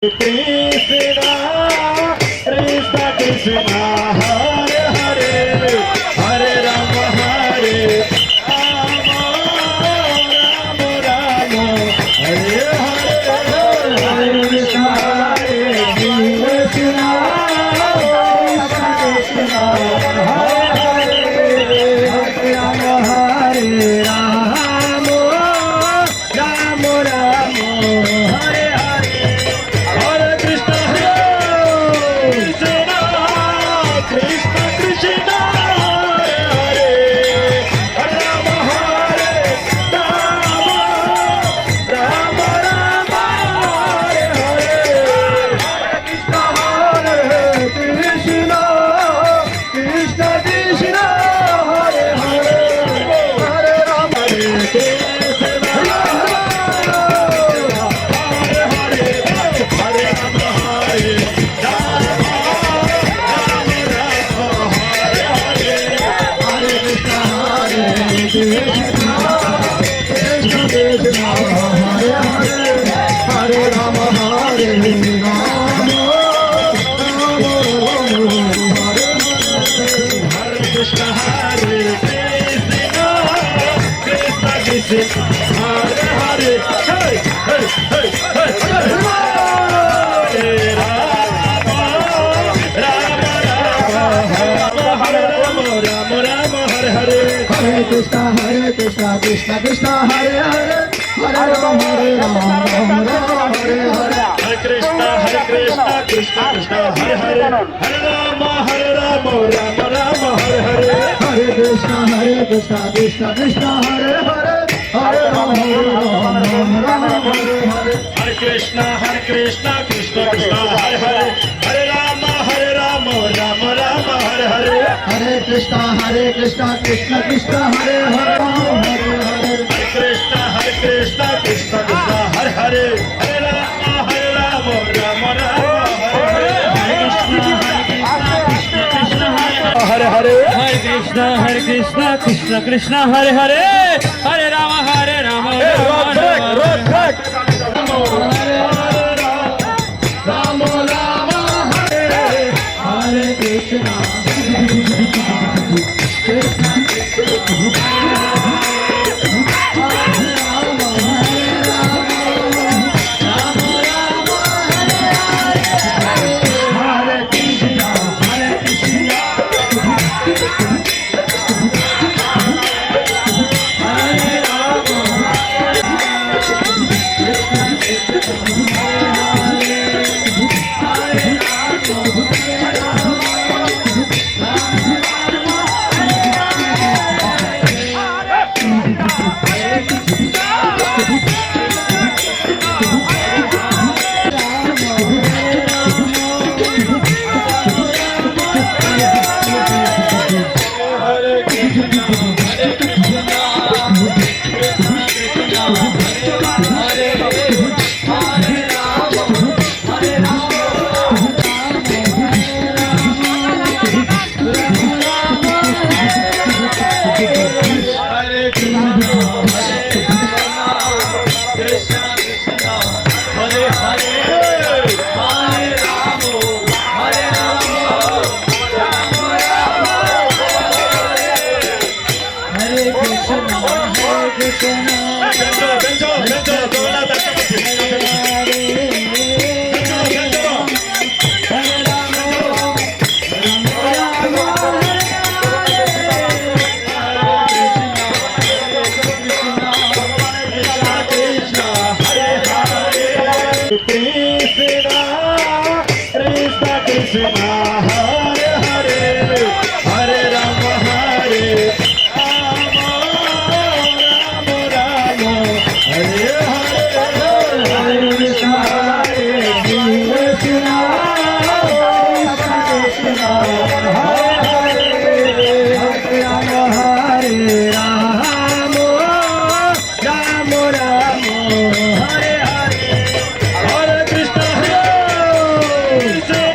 Krishna, Krishna Krishna, Hare Hare, Hare Rama, Hare Rama, Rama Rama, Hare Hare, Hare Krishna, Hare Krishna, Krishna Hare Hare, Hare Rama, Hare Rama, Rama Rama, Hare Hare. Hare Krishna, Krishna Krishna, Hare Hare, Hare Rama, Hare Rama, Rama Rama, Hare Hare, Hare Krishna, Hare Krishna, Krishna Krishna, Hare Hare, Hare Rama, Hare Krishna, Hare Hare, Hare Rama, Hare Krishna, Hare Krishna, Krishna Krishna, Hare Hare, Hare Hare, Hare Hare, Hare Rama, Rama Rama, Hare Rama, Rama Rama, Hare Hare, Hare Krishna, Krishna Krishna, Hare Hare, Hare Rama, Rama Rama, Hare Hare. Hare Krishna, Krishna Krishna, Hare Hare, Hare Rama, Rama Rama, Hare Hare. Hare Krishna, Krishna Krishna, Hare Hare, Hare Rama, Rama Rama, Hare Hare. Hare Krishna, Krishna Krishna, Hare Hare, Hare Rama, Rama Rama, Hare Hare. Hare Krishna, Krishna Krishna, Hare Hare, Hare Hare. Hare Krishna, Krishna Hare Hare, Hare Rama, Rama Rama, Hare Hare. Hare Hare. Hare Krishna, Krishna Krishna, Hare Hare, Hare Rama, Rama Rama, Road track. Rama Rama, Hare Hare Krishna. Krishna, Hare Hare, Hare Rama, Hare Rama, Rama Rama, Hare Hare, Hare Krishna, Hare Krishna, Krishna Hare Hare, Hare Rama, Hare Rama, Rama Rama, Hare Hare, Hare Krishna, Krishna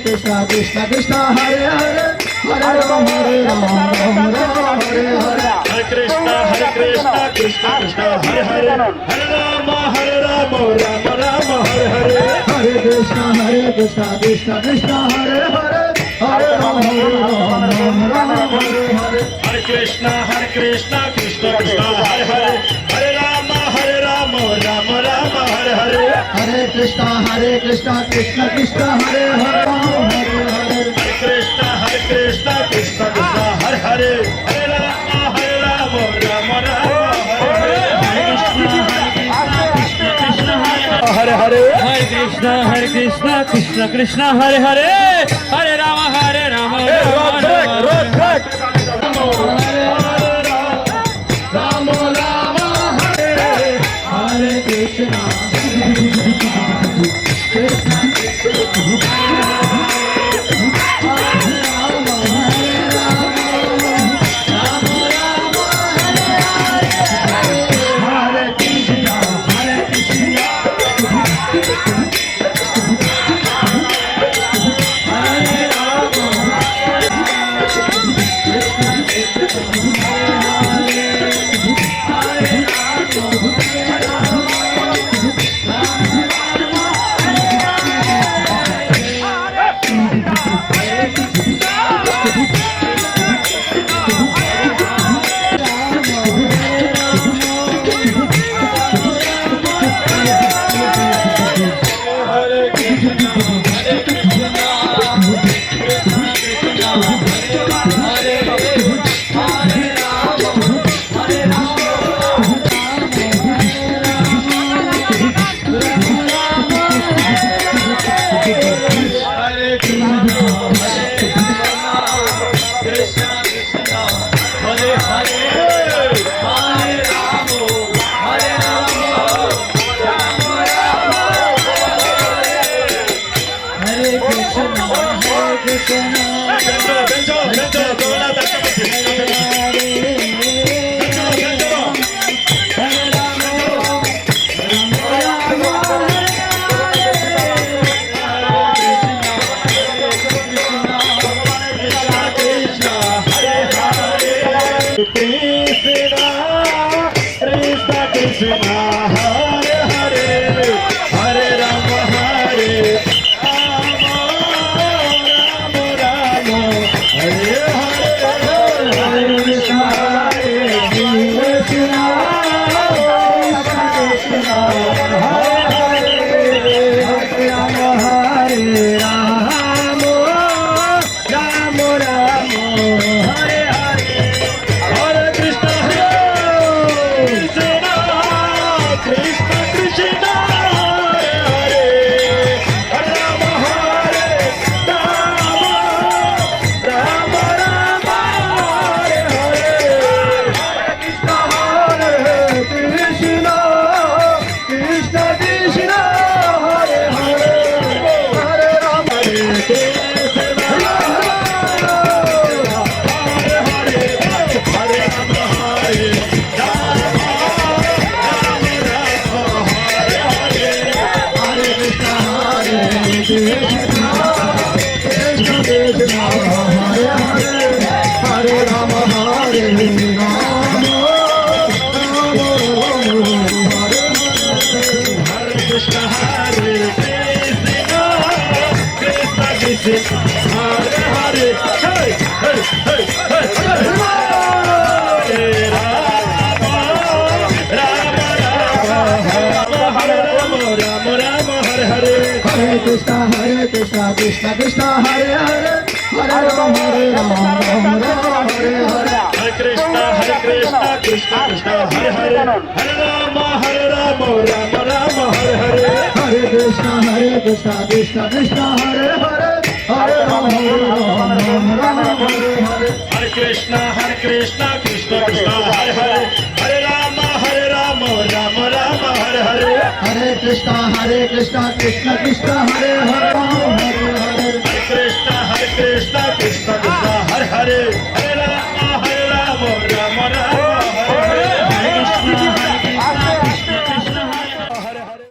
Krishna Krishna Krishna Hare Hare Hare Rama Rama Hare Hare Hare Krishna Krishna Krishna Hare Hare Hare Rama Rama Rama Hare Hare Hare Krishna Krishna Krishna Hare Hare Hare Rama Rama Hare Hare Hare Krishna Krishna Krishna Hare Hare Hare Rama Rama Rama Hare Hare Hare Krishna Krishna Krishna Hare Hare Hare Hare Hare Krishna Krishna Hare Hare Hare Rama Rama Rama Hare Hare Hare Hare Hare Krishna Krishna Krishna Hare Hare Hare Rama Rama Hare Hare Ram Rama Hare Hare Krishna Krishna Krishna Krishna Krishna Hare Hare Hare Rama Rama Rama Hare Hare Hare Krishna Krishna Hare Hare Hare Rama Rama Rama Hare Hare Hare Krishna Krishna Hare Hare Hare Rama Rama Rama Hare Hare Hare Krishna Krishna Hare Hare Hare Rama Rama Rama Hare Hare Hare Krishna Krishna Hare Hare